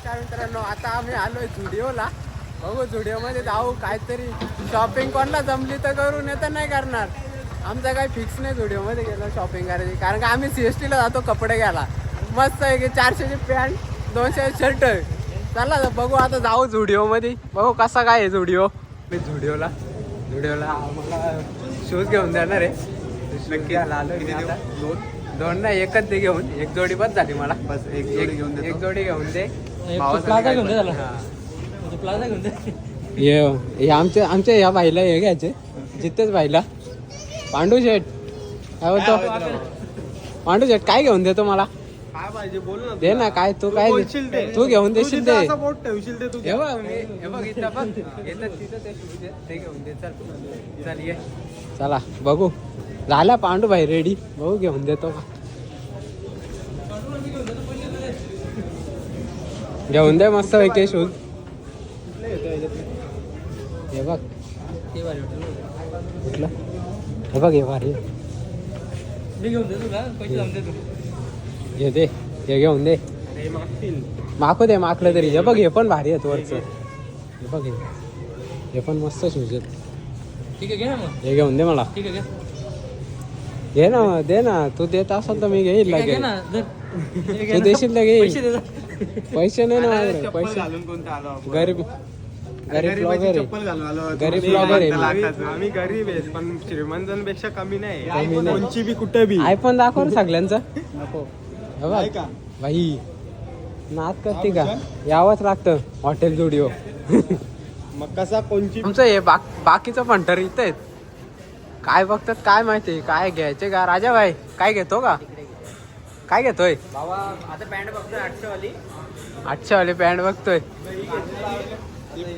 नमस्कार मित्रांनो, आता आम्ही आलोय झुडिओला. बघू झुडिओमध्ये जाऊ, काहीतरी शॉपिंग कोणाला जमली तर करू, नाही तर नाही करणार. आमचं काही फिक्स नाही झुडिओमध्ये गेलो शॉपिंग करायची, कारण का आम्ही CSTला जातो कपडे घ्यायला. मस्त आहे की 400ची पॅन्ट 200 शर्ट. चला बघू आता जाऊ झुडिओमध्ये, बघू कसा काय आहे झुडिओ. मी झुडिओला मला शूज घेऊन देणार आहे. नक्की आलो दोन नाही एकच दे घेऊन, एक जोडी बस झाली मला. बस एक जोडी घेऊन दे. प्लाझा घेऊन दे त्याला. प्लाझा घेऊन दे. हे आमच्या या बाईला हे घ्यायचे, जिथेच बाईला. पांडू शेठ काय बोलतो? पांडू शेठ काय घेऊन देतो मला? काय पाहिजे बोल ना. दे ना, काय तू काय तू घेऊन देशील. ते बोट ठेवशील ते तू. हे बघ इथं बघ, तिथं ते शूज ते घेऊन दे. चल ये, चला बघू. झाला पांडू भाई रेडी, बघू घेऊन देतो का. घेऊन दे मस्त पैकी शूज. हे बघ कुठलं, हे बघ हे भारी. मी घेऊन दे तुला, पैसे जाऊन दे तू. घे दे, हे घेऊन दे. माखू दे, माखलं तरी. हे बघ हे पण भारी आहेत वरचं. हे बघ हे पण मस्त शूज आहेत. ठीक आहे घे ना मग. हे घेऊन दे मला. ठीक आहे घे. घे ना, दे ना. तू देत असाल तर मी घेईल. घे ना. तू देशील तर घेईल. पैसे दे. पैसे नाही ना माझ्याकडे. पैसे घालून कोणता आलो आपण? गरीब ब्लॉगर आहे. चप्पल घालून आलो. गरीब ब्लॉगर आहे. आम्ही गरीब आहे पण श्रीमंतांपेक्षा कमी नाही. कमी नाही. कोणची बी कुठे बी. आयफोन दाखव ना सगळ्यांचा. नको. हे बघ भाई, नाद करते का? यावंच लागतं हॉटेल जुडिओ. मग कसा कोणची तुमचं हे बाकीचं फंटर इथं आहेत. काय बघतात काय माहिती, काय घ्यायचे का? राजा भाई काय घेतो का? काय घेतोय बाबा? आता पॅन्ट बघतोय 800 वाली. 800 वाली पॅन्ट बघतोय.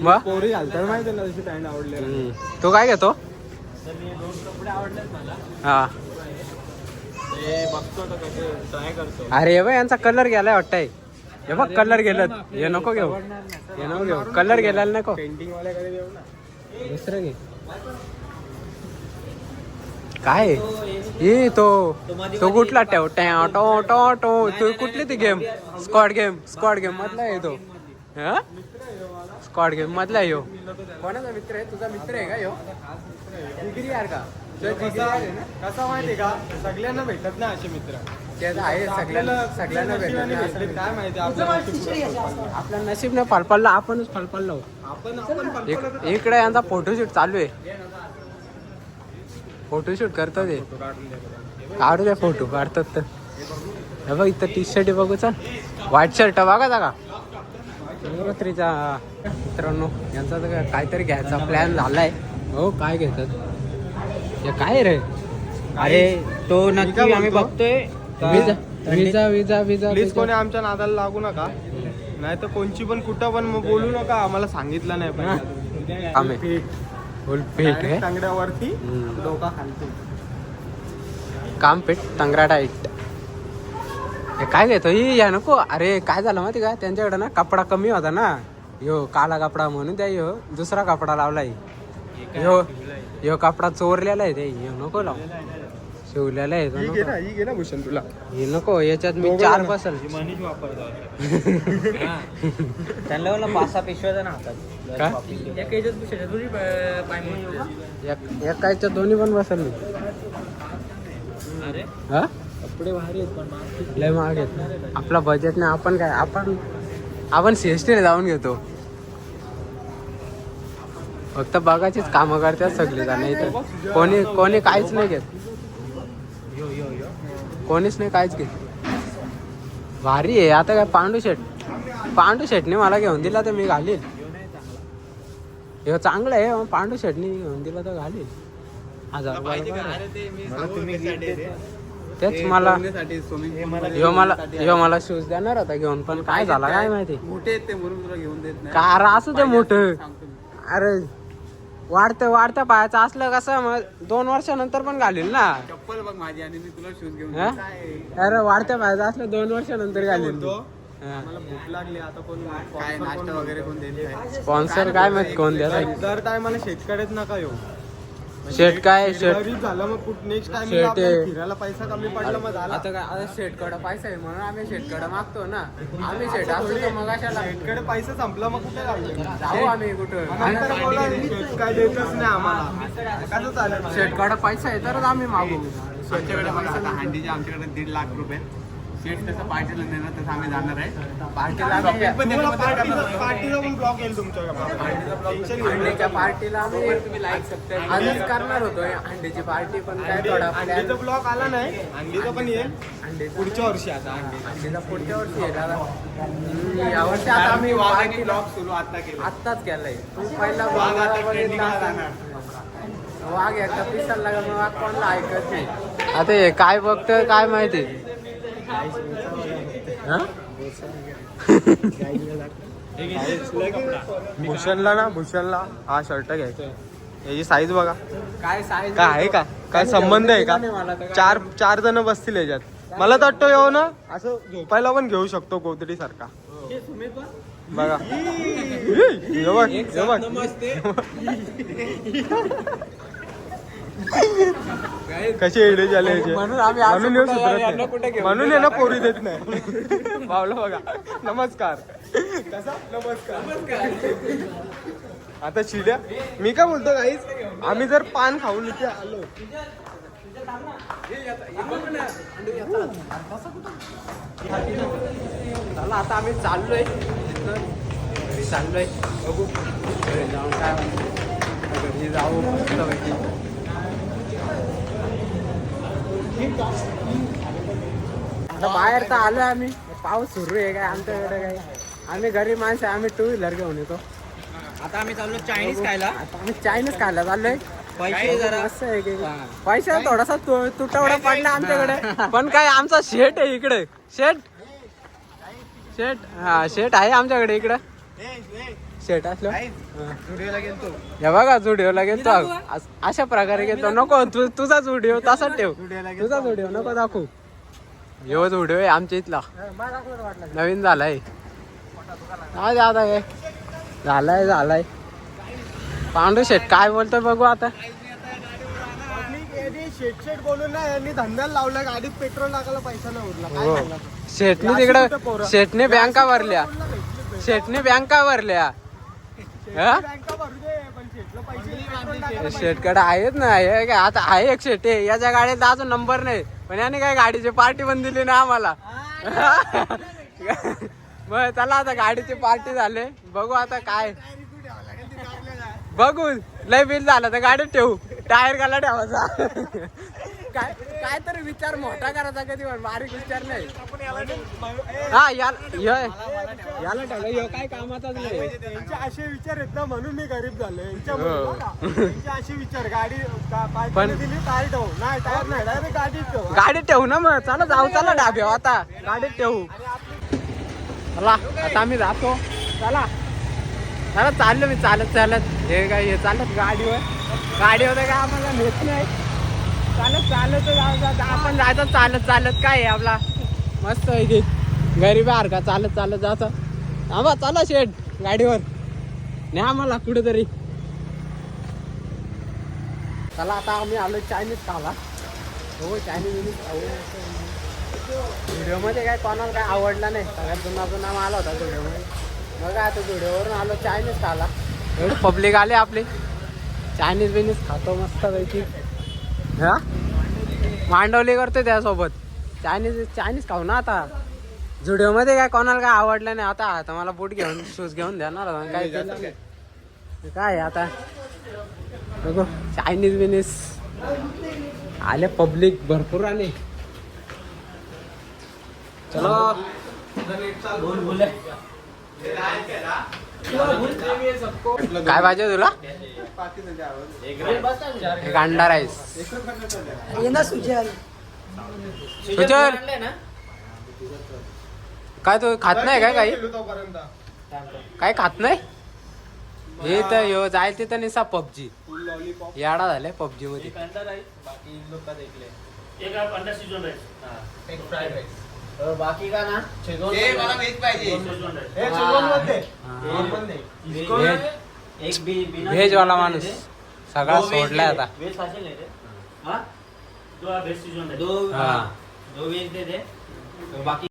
मग पोरी घालतात माहिती ना तशी पॅन्ट आवडली. तू काय घेतो? मी 2 कपडे आवडलेत मला. हा ते बघतो तर कसे ट्राय करतो. अरे हे बघ यांचा कलर गेलाय वाटतंय. हे बघ कलर गेलं. हे नको घेऊ, हे नको घेऊ. कलर गेलेला नको. पेंटिंग वाल्याकडे देऊ ना. दुसरं घे. काय हे तो कुठला ठेव टो टो टो तू कुठली ती गेम? स्क्वॉड गेम मधला आहे तो. स्क्वॉड गेम मधला आहे ह्यो. कोणाचा मित्र आहे? तुझा मित्र आहे का ह्यो? जिगरी यार का? कसा माहिती का, सगळ्यांना भेटत ना असे मित्र. ते आहे, सगळ्यांना भेटत. काय माहिती आपल्या नशीब न फलफलला, आपणच फलफललो. आपण इकडे यांचा फोटोशूट चालू आहे. फोटोशूट करतो ते. काढू द्या, फोटो काढतात तर. हे बघ इथं टी-शर्ट बघू. चल व्हाईट शर्ट बघा का नवरात्रीचा. मित्रांनो यांचा तर काहीतरी घ्यायचा प्लॅन झालाय. हो काय घेतात हे काय रे? अरे तो नक्की आम्ही बघतोय. विजा प्लीज कोणी आमच्या नादाला लागू नका, नाही तर कोणची पण कुठं पण बोलू नका. आम्हाला सांगितलं नाही पाहिजे. आम्ही फुल पीठ आहे. टांगड्यावरती डोका खालतो. काम पेट टंगरा टाईट. हे काय घेतो ही? या नको. अरे काय झालं माहिती का, त्यांच्याकडे ना कपडा कमी होता ना, ह्यो काला कपडा म्हणून त्या ह्यो दुसरा कपडा लावलाय. ह्यो कपडा चोरलेला आहे. ते ह्यो नको लाव, शिवलेला आहे तो नको. ही घे ना भूषण तुला. हे नको, याच्यात मी 4 बसल. मनीष वापरतो. त्यांना मला 5-6 पिशव्या ना हातात. का एकाच्या दोन्ही पण बसल मी. हा कपडे भारी आहेत पण लय महाग आहेत. आपला बजेट नाही. आपण काय, आपण CSTला जाऊन घेतो. फक्त बघायचीच कामं करतात सगळी जण इथं. कोणी काहीच नाही घेत. कोणीच नाही काहीच घेत. भारी आहे. आता काय पांडू शेटने मला घेऊन दिला तर मी घालील. हे चांगलं आहे. पांडू शेटने घेऊन दिला तर घालील. 1000 तेच मला शूज देणार होता घेऊन, पण काय झाला काय माहिती. मोठे आहेत ते म्हणून तुला घेऊन देत नाही. कार असू दे मोठं. अरे वाढत्या पायाचं असलं कसं मग 2 वर्षानंतर पण घालील ना. चप्पल बघ माझी आणि मी तुला शूज घेऊन हा? अरे वाढत्या पायाचं असलं 2 वर्षानंतर घालील. मला भूक लागली आता. कोण काय नाश्ता वगैरे कोण देत नाही. स्पॉन्सर काय माहित कोण द्या. दर टायमाला शेतकऱ्यात नका येऊ. शेट काय शेट गरीब झालं मग नेक्स्ट टाइम शेट आहे. फिरायला पैसा कमी पडला मग झाला. आता काय आता शेटकडं पैसा आहे म्हणून आम्ही शेटकडं मागतो ना. आम्ही शेट असतो तर मग अशाला शेटकडे पैसा संपला मग कुठे लागले जाऊ आम्ही कुठं. नंतर बोला, शेट काय देतच नाही आम्हाला. कसं चालेल? शेटकडं पैसा आहे तरच आम्ही मागू. आमच्याकडे बघा आता हंडीचे आमच्याकडे 1.5 लाख रुपये. शेट तसं पार्टीला नेणार तसं आम्ही जाणार आहे. पार्टीला आम्ही तुम्हाला पार्टीचा पण ब्लॉग येईल तुमच्याकडे. अंड्याच्या पार्टीला आम्ही आधीच करणार होतो अंड्याची पार्टी पण काय थोडा अंडीचा ब्लॉग आला नाही, अंडीचा पण येईल अंडे पुढच्या वर्षी. आता अंडीला पुढच्या वर्षी येईल आता. यावर्षी आता आम्ही पार्टी ब्लॉग सुरू आता केला. आत्ताच केलाय. तू पहिला वाघ आता वाघाला trending ला जाणार. वाघ एकदा पिसाला लागला मग वाघ कोणाला ऐकत नाही. आता हे काय बघतोय काय माहिती. भूषणला हा शर्ट घ्यायचा. याची साईज बघा काय साईज काय आहे का, काय संबंध आहे का? चार जण बसतील याच्यात. मला तर वाटतं येऊ ना असं झोपायला पण घेऊ शकतो कोथडी सारखा. बघा हे बघ, हे बघ. कसे एडे झाले याचे. म्हणून आम्ही असं म्हणून हे कुठं सुधरत यांना नाही. कुठं घेऊन म्हणून यांना पोरी देत नाही. पावलं बघा. नमस्कार. कसा नमस्कार. आता चिड्या मी काय बोलतो गाईस, आम्ही जर पान खाऊन इथे आलो चला आता आम्ही चाललोय घरी चाललोय. बघू घरी जाऊन काय घरी जाऊ मस्तपैकी. आता बाहेर तर आलोय आम्ही. पाऊस सुरू आहे काय आमच्याकडे काय. आम्ही गरीब माणसं आम्ही 2 व्हीलर घेऊन येतो. आता आम्ही चाललो चायनीज खायला. आता आम्ही चायनीज खायला चाललोय. पैसे जरा असं आहे की पैसा थोडासा तुटवडा पडला आमच्याकडे. पण काय आमचा शेट आहे इकडे. शेट हा शेट आहे आमच्याकडे इकडे. शेट असलो स्टुडिओला गेलतो. हे बघा जुडिओला गेलतो. अशा प्रकारे घेतो. नको तुझा जुडिओ तसाच ठेव. तुझा जुडिओ नको दाखवू. ह्यो जुडिओ आहे आमच्या इथला नवीन झालाय. आता हे झालाय. पांडू शेट काय बोलतोय बघू आता. शेट बोलून ना यांनी धंद्याला लावला. गाडीत पेट्रोल टाकायला पैसा नाही उरला. काय हो. सांगा? शेटने तिकडं शेटने बँका भरल्या. शेटने बँका भरल्या. हा? बँका भरू दे, पण शेटला पैसे पेट्रोल टाकायला शेटकडे आहेत ना. हे काय आता आहे एक शेट आहे. याच्या गाडीत अजून नंबर नाही पण याने काय गाडीची पार्टी पण दिली ना आम्हाला. मग चला आता गाडीची पार्टी झाले. बघू आता काय बघू. लय बिल झालं तर गाडीत ठेवू. टायर गाला ठेवायचा. काय तरी विचार मोठा करायचा कधी पण बारीक विचार नाही. हा याला ठेवलं. ह्यो काय कामाचाच नाही. यांचे असे विचार आहेत ना म्हणून मी गरीब झालो. यांचे असे विचार. गाडी पार्टीला दिली टायर ठेवू. नाही टायर नाही डायरेक्ट गाडीत ठेवू. गाडीत ठेवू ना. मग चला जाऊ. चला डाब्याव आता गाडीत ठेवू. चला आता आम्ही जातो. चला चाललो मी चालत. हे काय हे चालत गाडीवर काय आम्हाला नेत नाही. चालत जाऊ. आपण जायचं चालत काय आहे आपला मस्त आहे की गरीब आहे का चालत जायचं. आम्हा चला शेट गाडीवर नाही आम्हाला कुठेतरी. चला आता आम्ही आलो चायनीज खाला. हो चायनीज खाऊ. व्हिडिओमध्ये काय कोणाला काय आवडला नाही. सगळ्यात जुना नाव आला होता व्हिडिओमध्ये. बघा आता व्हिडिओवरून आलो चायनीज खाला. एवढी पब्लिक आले आपली. चायनीज बिनीज खातो मस्त पैकी. हा मांडवली करतोय त्यासोबत. चायनीज खाऊ ना आता. व्हिडिओमध्ये काय कोणाला काय आवडलं नाही. आता मला बूट घेऊन शूज घेऊन देणार काय केलं काय आता. बघू चायनीज बिनीज आले. पब्लिक भरपूर आले. चलो काय पाहिजे तुला. एक अंडा राईस. सुचल काय तू खात नाही काय काही. काय खात नाही. हे तर ह्यो जायचं तिथं निसा पबजी याडा झालाय पबजी मध्ये. बाकी का ना मला व्हेज पाहिजे. व्हेज वाला माणूस. सगळा सोडलाय आता वेज असेल नाही रे हा दो वेज दे दे बाकी